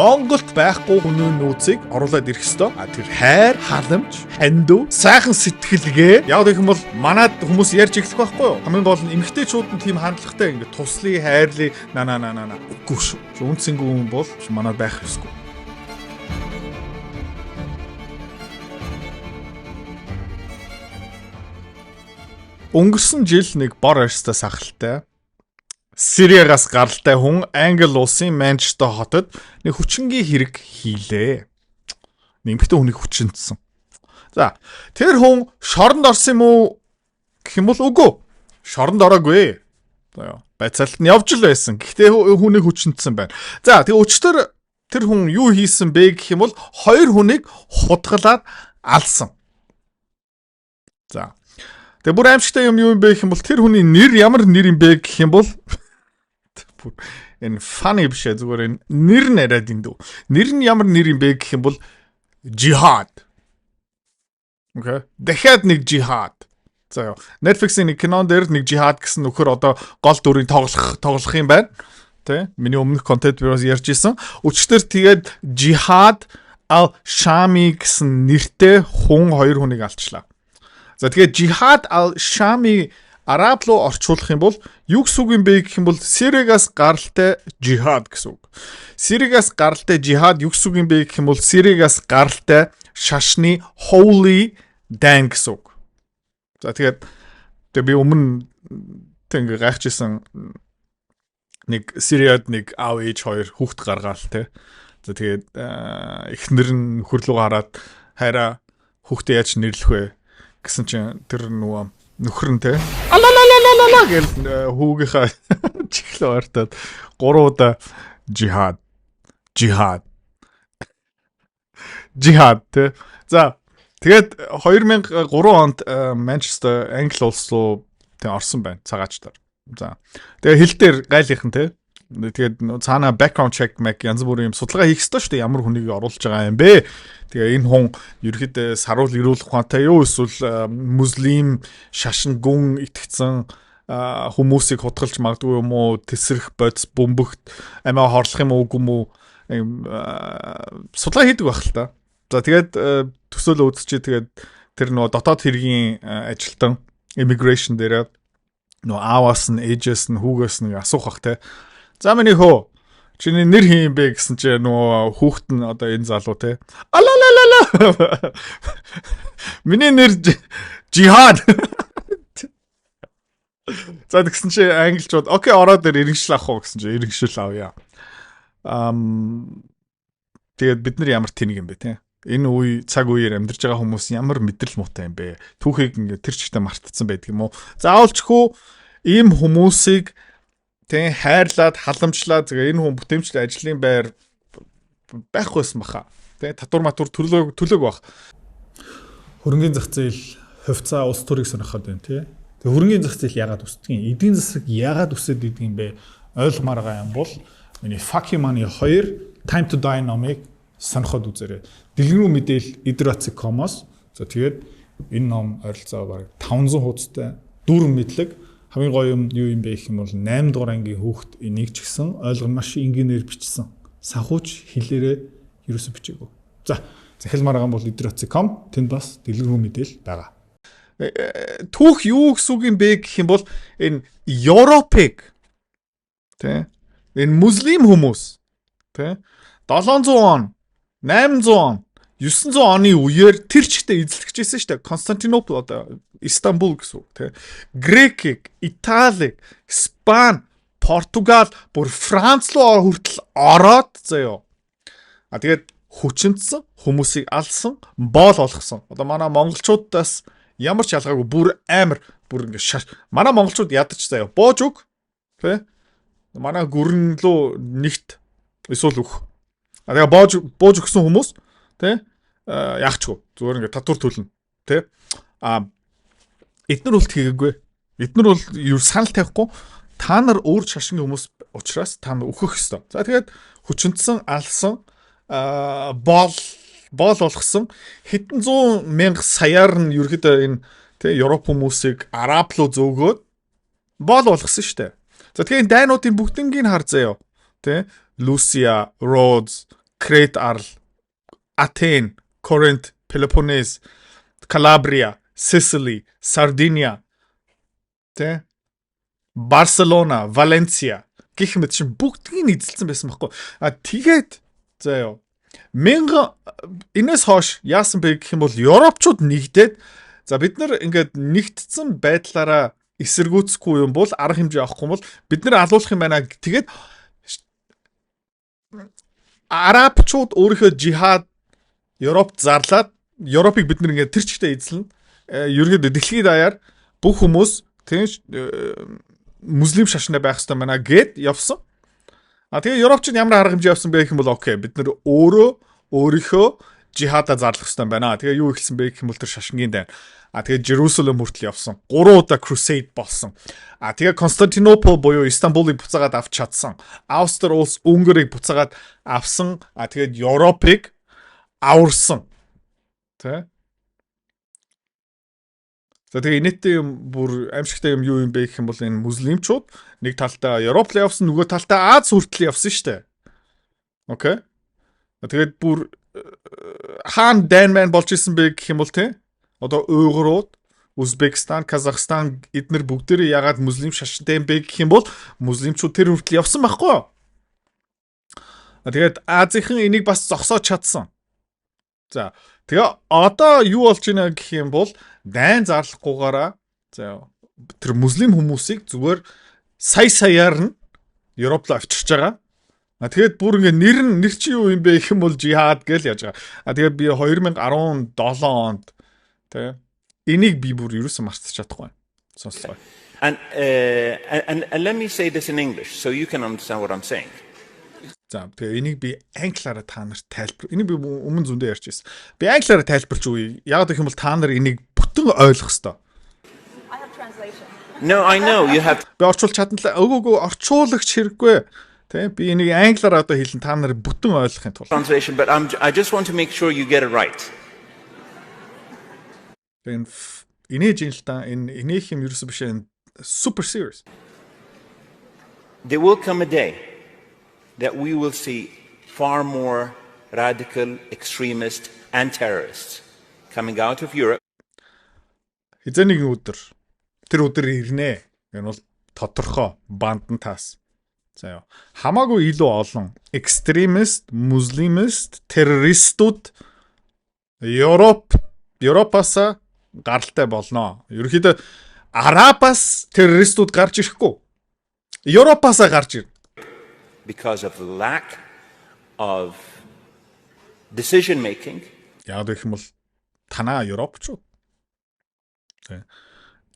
Монголд байхгүй хүмүүн нөөцийг оруулаад ирэх ёстой. Тэр хайр, халамж, хандив, сайхан сэтгэлгээ. Яг гэх юм бол манад хүмүүс ярьж эхлэх байхгүй юу? Хамгийн гол нь эмэгтэйчүүд нь тийм хандлагатай ингээд туслая, хайрлая, на. Үгүй шүү. Үнцэнгүй хүн бол манад байх ёсгүй. Өнгөрсөн жил нэг бор арьстай сахалтай Сириагаас гаралтай хүн Англи улсын Манчестер хотод нэг хүчингийн хэрэг хийлээ. Нэмэгтэй хүнийг хүчинцсэн. За, тэр хүн шоронд орсон юм уу гэх юм бол үгүй. Шоронд ороогүй. Байцаалт нь явж л байсан. Гэхдээ хүнийг хүчинцсэн байна. За, тэгээ өчтөр тэр хүн юу хийсэн бэ гэх юм бол хоёр хүнийг хутгалаад алсан. За. Тэгээ бүр аимшигтай юм бэ гэх юм бол тэр хүний нэр ямар нэр юм бэ гэх юм бол энэ funny биш зүгээр энэ нэр нэрэд индүү. Нэр нь ямар нэр юм бэ гэх юм бол Jihad. Окей. Дахиад нэг Jihad. За Netflix-ийн нэг кинон дээр нэг Jihad гэсэн нөхөр одоо гол дүрийн тоглох юм байна. Тэ? Миний өмнөх контент бюроос ярьж исэн. Өчтөр тэгээд Jihad al-Shami гэсэн нэртэй хүн хоёр хүнийг алчлаа. За тэгээд Jihad al-Shami араб руу орчуулах юм бол юу гэсэн үг юм бэ гэх юм бол Сириагаас гаралтай жихад гэсэн үг. Сириагаас гаралтай жихад юу гэсэн үг юм бэ гэх юм бол Сириагаас гаралтай шашны holy dan гэсэн үг. За тэгээд би өмнө тэг гайхажсэн нэг Сириад нэг аав ээж хоёр хүүхд гаргаал те. За тэгээд эхнэр нь хөрлөг хараад хайраа хүүхдээ яаж нэрлэх вэ гэсэн чинь тэр нөхөр нь те алалалалала гэл хүүгийнхаа чихлээ ойртоод 3 удаа жихад те. За тэгээд 2003 онд Манчестер Англи улс руу орсон байна цагаачтар. За тэгээд хил дээр гайлынхан те. Тэгээд цаана background check янз бүрийн юм судалгаа хийх ёстой шүү дээ. Ямар хүнийг оруулж байгаа юм бэ? Тэгээ энэ хүн ерөөхдөө саруул ирүүлэх ухаантай юу эсвэл муслим шашин гүн итгэцэн хүмүүсийг хутгалж магадгүй юм уу? Тэсрэх бодис бөмбөгт амиа хорлох юм уу үгүй юм уу? Судалгаа хийдэг байх л та. За тэгээд төсөөлө үзчихээ тэгээд тэр дотоод хэргийн ажилтан immigration дээр ааваас нь ээжээс нь хүүгээс нь асуух бах те. За миний хөө чиний нэр хин юм бэ гэсэн чи хүүхэд нь одоо энэ залуу те. Алалалала. Миний нэр Jihad. За тэгсэн чи англичууд окей ороод иргэншил авах уу гэсэн чи иргэншил авъя. Тэгээд бид нар ямар тэнэг юм бэ те. Энэ үе цаг үеэр амьдарч байгаа хүмүүс ямар мэдрэл муутай юм бэ? Түүхийг ингээ тэр чигтээ мартцсан байдаг юм уу? Заавалчгүй ийм хүмүүсийг тэг хайрлаад халамжлаад тэгээ энэ хүн бүтэмжлэг ажлын байр байхгүйсэн баха. Тэг татвар матур төлөг баг. Хөрөнгөний зах зээл хувьцаа улс төрийг сонирхоод байна тий. Тэг хөрөнгөний зах зээл яагаад өсдөг юм? Эдийн засаг яагаад өсөд идэг юм бэ? Ойлгомоор байгаа юм бол миний Fuck You Money 2 Time to Die номыг сонирхоод үзээрэй. Дэлгэрэнгүй мэдээл idratsi.com-оос. За тэгээд энэ ном ойролцоо баг 500 хуудастай дүрм мэдлэг. Хамгийн гоё юм юу юм бэ гэх юм бол 8 дугаар ангийн хүүхэд энийг ч гэсэн ойлгон маш энгийнээр бичсэн. Санхүүч хэлээрээ ерөөсө бичээгүй. За захилмаар байгаа бол idratsi.com тэнд бас дэлгэрэнгүй мэдээл байгаа. Түүх юу гэсэн үг юм бэ гэх юм бол энэ Европыг тэ энэ муслим хүмүүс тэ 700 он 800 он 900 оны үеэр тэр чигтээ эзэлчихжсэн шүү дээ. Константинопол одоо Истанбул гэсэн үг тий. Грекийг, Италиг, Испани, Португал, бүр Франц руу хүртэл ороод заяа. Тэгээд хүчинцсэн хүмүүсийг алсан, боол олгосон. Одоо манай монголчуудаас ямар ч ялгаагүй бүр амар бүр ингэ манай монголчууд ядаж заяа. Боож өг тий. Манай гүрэн лөө нэгт эсвэл өг. Тэгээд боож өгсөн хүмүүс тий яахчгүй зүгээр ингээд татвар төлнө тий эднэр үлт хийгээгүй эднэр бол юу санал тавихгүй та нар өөр шашин хүмүүс учраас та нар өөхөх ёстой. За тэгээд хүчинтсэн алсан боол болгосон хэдэн зуун мянга саяар нь ерөөдөө энэ тий Европ хүмүүсийг араб руу зөөгөөд боол болгосон штэ. За тэгэхээр энэ дайнуудын бүгднийг хар заяа тий Lucia, Rhodes, Крет Арл, Атен, Коринт, Пелопоннес, Калабрия, Сицили, Сардиния, тэ Барселона, Валенсия гэх мэт чинь бүгдийг эзэлсэн байсан байхгүй. Тэгээд заа ёо. Энэс хойш яасан бэ гэх юм бол Европчууд нэгдээд за бид нар ингээд нэгдсэн байдлаараа эсэргүүцэхгүй юм бол арга хэмжээ авахгүй бол бид нар алуулах юм байна. Тэгээд арабчууд өөрийнхөө жихад Европт зарлаад Европыг бид нар ингээд тэр чигтээ эзэлнэ. Ерөнхийдөө дэлхийд даяар бүх хүмүүс тийм муслим шашнаа байх хэрэгтэй байна гэд явсан. Тэгээ Европчууд ямар арга хэмжээ авсан бэ гэх юм бол окей бид нар өөрийнхөө жихадаа зарлах хэрэгтэй байна. Тэгээ юу ихсэн бэ гэх юм бол тэр шашингийн дайн. Тэгээ Jerusalem хүртэл явсан. 3 удаа crusade болсон. Тэгээ Константинопол буюу Истанбулыг буцаагаад авч чадсан. Австри улс Унгарыг буцаагаад авсан. Тэгээд Европыг аварсан. Тэ? За тэгээ инээдтэй юм бүр аимшигтай юм юу юм бэ гэх юм бол энэ муслимчууд нэг талдаа Европ руу явсан, нөгөө талдаа Аз хүртэл явсан шүү дээ. Окей. Тэгээд бүр хаан дайнман болж исэн бэ гэх юм бол тэ? Одоо Уйгурууд, Узбекистан, Казахстан эднэр бүгдээрээ ягаад муслим шашинтай юм бэ гэх юм бол муслимчууд тэр хүртэл явсан байхгүй. Тэгээд Азийн энийг бас зогсоож чадсан. За тэгээ одоо юу болж байна гэх юм бол дайн зарлахгүйгаараа за тэр муслим хүмүүсийг зүгээр саяар нь Европ руу авчирч байгаа. Тэгээд бүр ингээ нэр чи юу юм бэ гэх юм бол жихад гэж яаж байгаа. Тэгээд би 2017 онд тэ энийг би бүр ерөөсөө мартчих чадахгүй. Сонсцгоо. And let me say this in English so you can understand what I'm saying. За тэгээ энийг би англиараа та нарт тайлбар. Энийг би өмнө зөндөө ярьж байсан. Би англиараа тайлбарч үгүй. Яг гэх юм бол та нар энийг бүтэн ойлгох ёстой. I have translation. No, I know you have. Би орчуулж чадна. Өгөөгөө орчуулагч хэрэггүй. Тэ би энийг англиараа одоо хэлэн та нар бүтэн ойлгохын тулд. Translation, but I just want to make sure you get it right. Инээж юм л та инээх юм ерөөсөө биш энэ super serious. There will come a day that we will see far more radical extremists and terrorists coming out of Europe. Хизээ нэгэн өдөр тэр өдөр ирнэ. Энэ бол тодорхой бандантаас. За яа. Хамаагүй илүү олон экстремист, муслимист, террористууд Европоос гаралтай болно. Ерөнхийдөө Арабаас террористууд гарч ирэхгүй. Европоос гарч ирнэ. Because of the lack of decision making. Яг гэх юм бол танаа Европчууд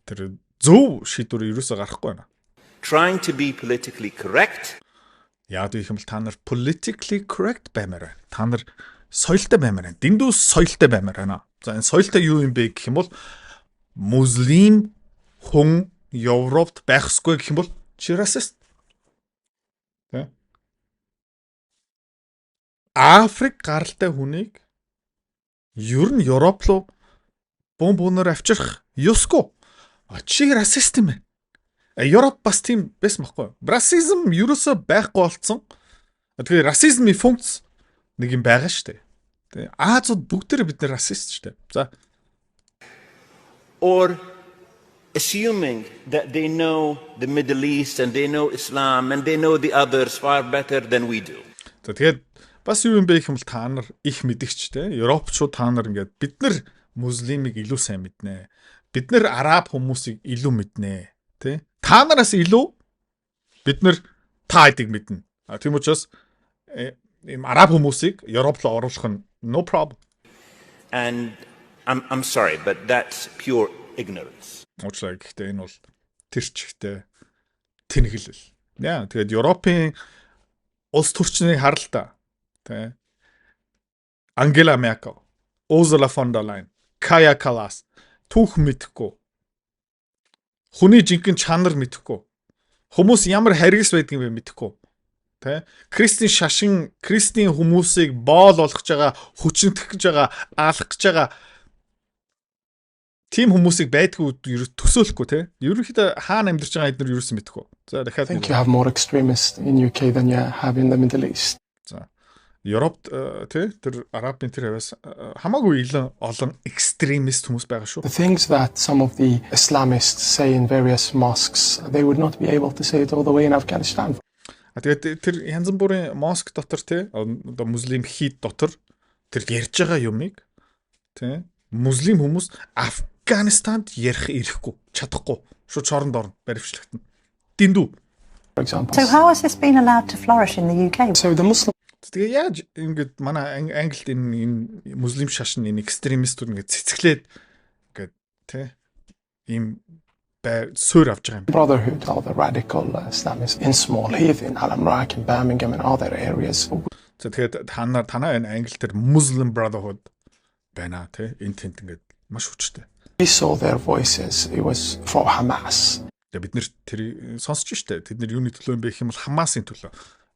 тэр зөв шийдвэр ерөөсөө гарахгүй байна. Trying to be politically correct. Яг гэх юм бол та нар politically correct баймаар байна. Та нар соёлтой баймаар байна. Дэндүү соёлтой баймаар байна. За энэ соёлтой юу юм бэ гэх юм бол муслим хүн Европт байх ёсгүй гэх юм бол чи расист. Тэ? Африк гаралтай хүнийг ер нь Европ руу бомбоноор авчрах ёсгүй. Чи расист юм байна. Европ бас тийм байсан байхгүй. Расизм ерөөсөө байхгүй болцсон. Тэгэхээр расизмын функц нэг юм байгаа шүү дээ. Тэ Азууд бүгдээрээ бид нар расист шүү дээ. За Or assuming that they know the Middle East and they know Islam and they know the others far better than we do. За тэгээд бас юу юм бэ гэх юм бол та нар их мэдгч те. Европчууд та нар ингээд бид нар муслимыг илүү сайн мэднэ. Бид нар араб хүмүүсийг илүү мэднэ. Тэ? Та нараас илүү бид нар та хэдийг мэднэ. Тийм учраас ийм араб хүмүүсийг Европ руу оруулах нь no problem. And I'm sorry, but that's pure ignorance. Уучлаарай гэхдээ энэ бол тэр чигтээ тэнэглэл. Яа, тэгээд Европын улс төрчнийг харал та. Тэ. Ангела Меркель, Ursula von der Leyen, Kaja Kallas түүх мэдэхгүй. Хүний жинхэнэ чанар мэдэхгүй. Хүмүүс ямар харгас байдгийг мэдэхгүй. Тэ? Кристийн хүмүүсийг боол болгож байгаа, хүчнэтгэх гэж байгаа, алах гэж байгаа тим хүмүүсийг байдгүй төсөөлөхгүй те. Ерөнхийдөө хаана амьдарч байгаа эдгээр юусэн мэдэхгүй. За дахиад I think you have more extremists in UK than you have in the Middle East. За. Европт тэр арабын тэр хавьяас хамаагүй олон экстремист хүмүүс байгаа шүү. The things that some of the Islamists say in various mosques, they would not be able to say it all the way in Afghanistan. Тэгээд тэр янз бүрийн моск дотор одоо муслим хит дотор тэр ярьж байгаа юмыг муслим хүмүүс Афганистанд ярих ирэхгүй чадахгүй шууд чоронд орно баривчлагдана. Дэндүү. For example. So how has this been allowed to flourish in the UK? So the Muslim Тэгээ яаж ингэж манай Англид энэ муслим шашин энэ экстремистүүд ингэ цэцгэлээд ингээд ийм суурь авч байгаа юм. Brotherhood or the radical Islamists in Small Heath, in Al-Amrak, in Birmingham and other areas. За тэгээд танаа энэ Англи тэр Muslim Brotherhood байна энэ тент ингээд маш хүчтэй. We saw their voices. It was for Hamas. Тэгээд бид нэр тэр сонсч штэ. Тэд нэр юуны төлөө юм бэ гэх юм бол Хамасын төлөө.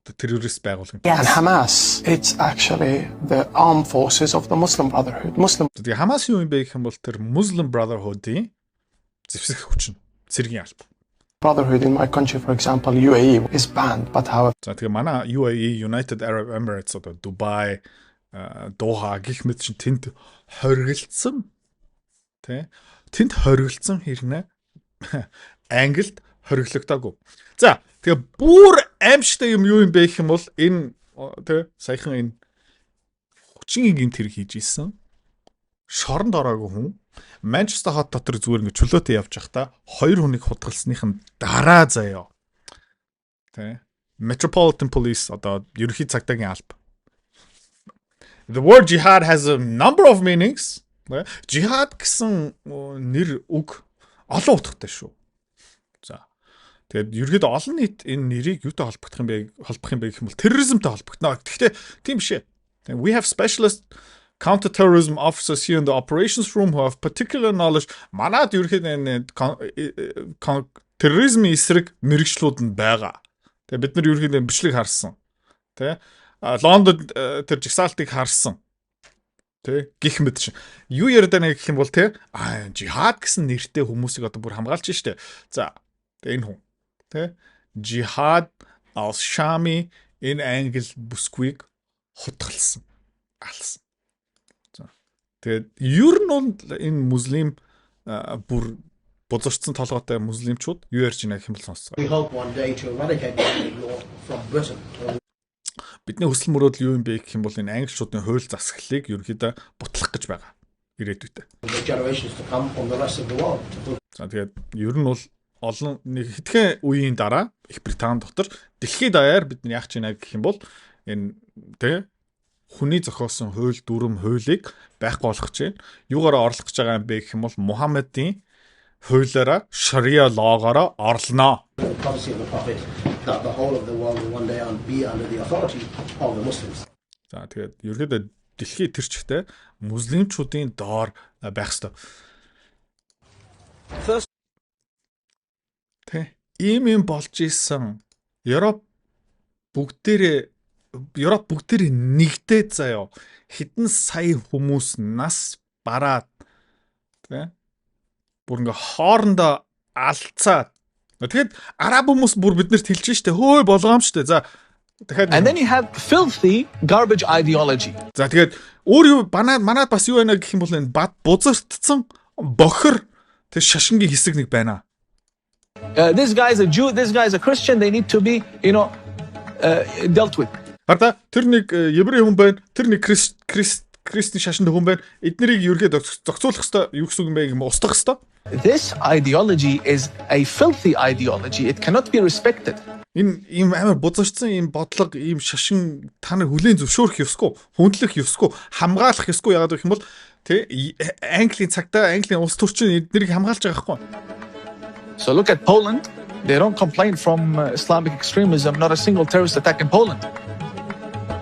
Terrorist байгууллага. And Hamas, it's actually the armed forces of the Muslim Brotherhood. Тэгээ Хамас юу юм бэ гэх юм бол тэр Muslim Brotherhood-ийн зэвсэг хүч нь цэргийн алба. Brotherhood in my country, for example, UAE is banned, but however. За тэгээ манай UAE, United Arab Emirates одоо Dubai, Доха гэх мэт чинь тэнд хоригдсан тэнд хоригдсан хэрнээ Англид хориглогдоогүй. За тэгээ бүр аимшигтай юм юу юм бэ гэх юм бол энэ саяхан энэ хүчин юм тэр хийж исэн шоронд ороогүй хүн Манчестер хот дотор зүгээр ингэ чөлөөтэй явж байхдаа хоёр хүнийг хутгалсныхын дараа заяа. Metropolitan Police одоо ерөнхий цагдаагийн алба. The word jihad has a number of meanings. Jihad гэсэн нэр үг олон утгатай шүү. За. Тэгээд ерөөдөө олон нийт энэ нэрийг юутай холбох юм бэ гэх юм бол терроризмтай холбогдно. Гэхдээ тийм биш ээ. We have specialist counter-terrorism officers here in the operations room who have particular knowledge. Манад ерөөдөө терроризмын эсрэг мэрэгчлүүд нь байгаа. Тэгээд бид нар ерөөдөө бичлэг харсан. Лондонд тэр жигсаалтыг харсан. Гэх мэт чинь. Юу яриад байна гэх юм бол жихад гэсэн нэртэй хүмүүсийг одоо бүр хамгаалж штэ. За энэ хүн Jihad al-Shami энэ англи бүсгүйг хутгалсан. Алсан. За. Тэгээд ер нь бол энэ муслим бүр бузарчсан толгойтой муслимчууд юу ярьж байна гэх юм бол сонсгоо. We hope one day to eradicate the law from Britain. Бидний хүсэл мөрөөдөл юу юм бэ гэх юм бол энэ англичуудын хууль засаглалыг ерөнхийдөө бутлах гэж байгаа. Ирээдүйдээ. The generations to come from the rest of the world. За тэгээд ер нь бол олон нэг хэдхэн үеийн дараа Их Британи дотор дэлхийд даяар бид нар яах гэж байна гэх юм бол энэ хүний зохиосон хууль дүрм хуулийг байхгүй болгох гэж байна. Юугаараа орлох гэж байгаа юм бэ гэх юм бол Мухаммедийн хуулиараа Шариа лоогоороо орлоно. Policy of the Prophet that the whole of the world will one day be under the authority of the Muslims. За тэгээд ерөөдөө дэлхийд тэр чигтээ муслимчуудын доор байх ёстой. Ийм болж исэн Европ бүгдээрээ нэгдээд заяа хэдэн сая хүмүүс нас бараад бүр ингээ хоорондоо алцаад тэгэхэд араб хүмүүс бүр биднэрт хэлж штэ хөөе болгоомжтэй. За дахиад And then you have filthy garbage ideology. За тэгээд өөр юу манад бас юу байна гэх юм бол энэ бад бузартцсан бохор тэр шашингийн хэсэг нэг байна. This guy is a Jew, this guy is a Christian, they need to be, dealt with. Хараа тэр нэг еврей хүн байна, тэр нэг христийн шашинтай хүн байна. Эднэрийг ергээд зохицуулах хэвээр юу гэсэн юм бэ юм устгах хэвээр. This ideology is a filthy ideology. It cannot be respected. Энэ ийм амар бузарчсан ийм бодлого, ийм шашин та нар хүлээн зөвшөөрөх ёсгүй, хүндлэх ёсгүй, хамгаалах ёсгүй яагаад гэх юм бол Английн цагтаа Английн улс төрчин эднэрийг хамгаалж байгаа байхгүй. So look at Poland. They don't complain from Islamic extremism, not a single terrorist attack in Poland.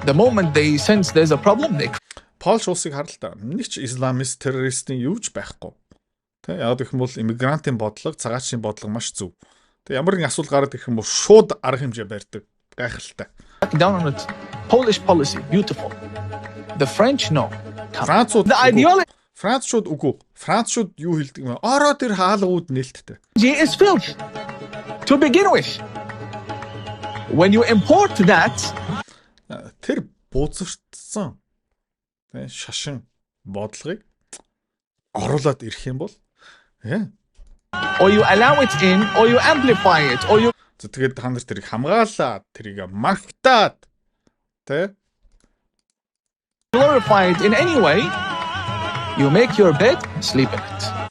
The moment they sense there's a problem, they Польш улсыг харал та. Нэг ч исламист террористийн юуж байхгүй. Яг гэх юм бол иммигрантын бодлого, цагаатчийн бодлого маш зөв. Ямар нэгэн асуудал гараад ирэх юм бол шууд арга хэмжээ барьдаг. Гайхалтай. down on it. Polish policy, beautiful. The French, no. Францууд The ideology Францууд үгүй. Францууд юу хэлдэг юм бэ? Ороо тэр хаалгууд нээлттэй. is filth to begin with. When you import that, Тэр бузартсан тэ шашин бодлогыг оруулаад ирэх юм бол Or you allow it in, or you amplify it, or you тэгээд та нар тэрийг хамгаалаад тэрийг магтаад тэ glorify it in any way. You make your bed, sleep in it.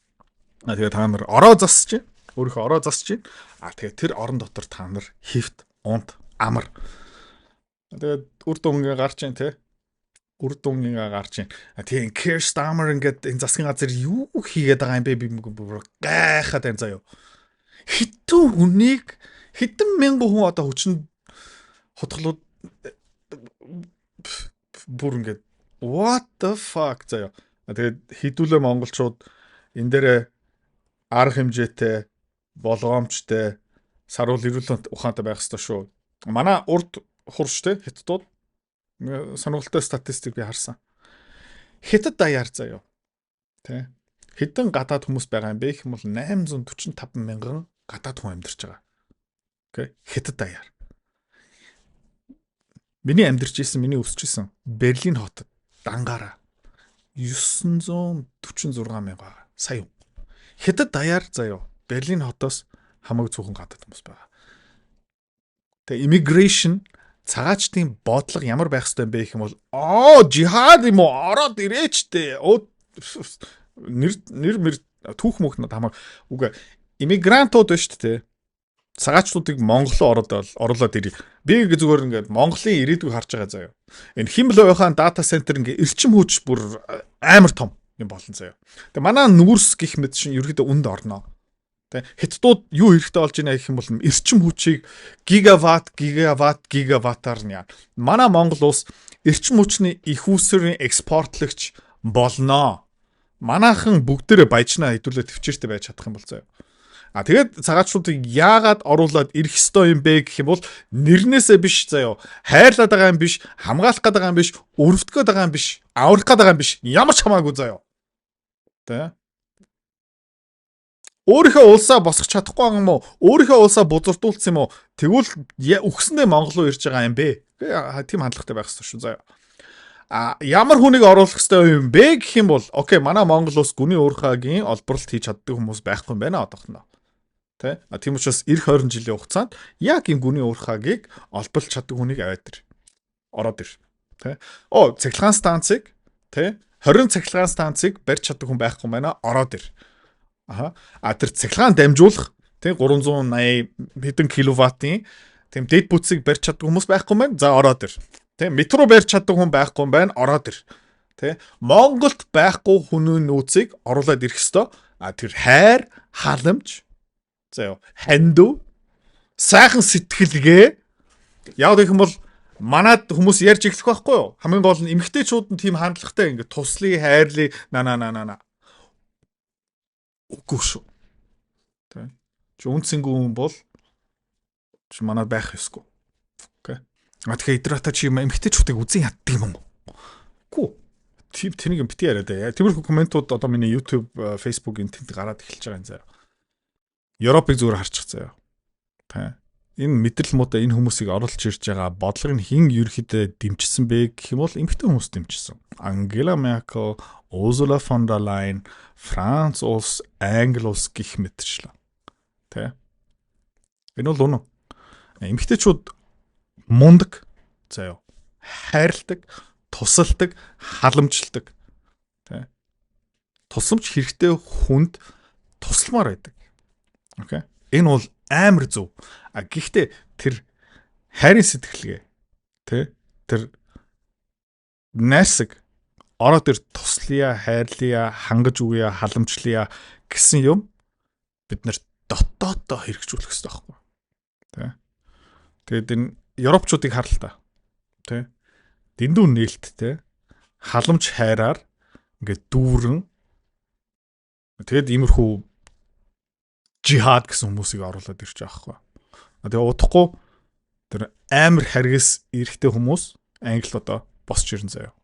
тэгээд та нар ороо засч чинь өөрийнхөө ороо засч чинь тэгээд тэр орон дотор та нар хивт унт амар тэгээд үр дүнгээ гарч чинь тэ үр дүнгээ гарч чинь тийм Keir Starmer ингээд энэ засгийн газар юу хийгээд байгаа юм бэ би гайхаад байна заяа хитэн хүнийг хитэн мянган хүн одоо хүчин хотголууд бүр ингээд what the fuck заяа тэгээд хідүүлээ монголчууд энэ дээрээ арга хэмжээтэй болгоомжтой саруул эрүүл ухаантай байх ёстой шүү. Манай урд хурштэй хятадууд сонирхолтой статистик би харсан. Хятад даяар заяа. Тэ. Хэдэн гадаад хүмүүс байгаа юм бэ гэх юм бол 845 мянган гадаад хүн амьдарч байгаа. Окей. Хятад даяар. Миний амьдарч исэн, миний өсч исэн Берлин хотод дангаараа 946 мянга сая. Хятад даяар заяа. Берлин хотоос хамаг зөвхөн гадаад хүмүүс байгаа. Тэгээ immigration цагаачдын бодлого ямар байх ёстой юм бэ гэх юм бол жихад юм уу ороод ирээч дээ. Нэр түүх мөхнөд хамаг үгүй иммигрантууд ба шүү дээ. Цагаачдуудыг Монголоо оруулаад ирээ. Би зүгээр ингээд Монголын ирээдүйг харж байгаа заяа. Энэ Химлойхаан дата центр ингээ эрчим хүч бүр амар том юм болон заяа. Тэгээ манай нүүрс гих мэд шин ерөөдөө үнд орноо. Хятадууд юу хэрэгтэй болж байна гэх юм бол эрчим хүчийг гигаваттаар нь яа. Манай Монгол улс эрчим хүчний их үүсвэрийн экспортлагч болноо. Манайхан бүгдээрээ баяжнаа хэдүүлээ төвчээртэй байж чадах юм бол заяа. Тэгээд цагаачдуудыг яагаад оруулаад ирэх ёстой юм бэ гэх юм бол нэрнээсээ биш заяа. Хайрлаад байгаа юм биш, хамгаалах гээд байгаа юм биш, өрөвдөх гээд байгаа юм биш, аврах гээд байгаа юм биш. Ямар ч хамаагүй заяа. Тэ өөрийнхөө улсаа босгох чадахгүй байгаа юм уу? Өөрийнхөө улсаа бузартуулсан юм уу? Тэгвэл үхсэндээ Монгол руу ирж байгаа юм бэ? Тийм хандлагатай байх ёстой шүү заяа. Ямар хүнийг оруулах ёстой юм бэ гэх юм бол окей, манай Монгол улс гүний уурхаагийн олборлт хийж чаддаг хүмүүс байхгүй юм байна одоохноо. Тэ? Тийм учраас эх 20 жилийн хугацаанд яг энэ гүний уурхаагийг олборлж чаддаг хүнийг аваад ир. Ороод ир. Тэ? Цахилгаан станцыг, тэ? 20 цахилгаан станцыг барьж чаддаг хүн байхгүй юм байна. Ороод ир. Тэр цахилгаан дамжуулах тийм 380 хэдэн киловаттын тийм дэд бүтцийг барьж чаддаг хүмүүс байхгүй юм байна. За ороод ир. Тийм метро барьж чаддаг хүн байхгүй юм байна. Ороод ир. Тийм Монголд байхгүй хүний нөөцийг оруулаад ирэх ёстой. Тэр хайр, халамж, заяа, хандив, сайхан сэтгэлгээ яг гэх юм бол манад хүмүүс ярьж эхлэх байхгүй юу? Хамгийн гол нь эмэгтэйчүүд нь тийм хандлагатай ингээд туслая, хайрлая, на. Үгүй шүү. Тэ. Чи үнцэнгүй хүн бол чи манад байх ёсгүй. Окей. Тэгэхээр идрата чи эмэгтэйчүүдийг үзэн яддаг юм уу? Үгүй. Тэнийг бити яриад ээ. Тиймэрхүү комментууд одоо миний YouTube, Facebook энэ тэнд гараад эхэлж байгаа юм заяа. Европыг зүгээр харчих заяа. Тэ. Энэ мэдрэл муудаа энэ хүмүүсийг оруулж ирж байгаа бодлогыг хэн ерөөхдөө дэмжсэн бэ гэх юм бол эмэгтэй хүмүүс дэмжсэн. Ангела Меркель, Ursula von der Leyen, Франц улс, Англи улс гих мэтчлээ. Тэ. Энэ бол үнэн. Эмэгтэйчүүд мундаг, заяа. Хайрладаг, тусалдаг, халамжладаг. Тэ. Тусламж хэрэгтэй хүнд тусламар байдаг. Окей. Энэ бол амар зөв. Гэхдээ тэр хайрын сэтгэлгээ, тэ? Тэр найсаг ороод ир туслая, хайрлая, хангаж өгье, халамжлая гэсэн юм бид нэр дотоодоо хэрэгжүүлэх хэрэгтэй байхгүй. Тэ. Тэгээд энэ европчуудыг хар л та. Тэ. Дэндүү нээлттэй халамж хайраар ингээд дүүрэн тэгээд иймэрхүү жихад гэсэн хүмүүсийг оруулаад ирж байгаа байхгүй. Тэгээ удахгүй тэр амар харгас эрэхтэй хүмүүс Англи одоо босч ирэн заяа.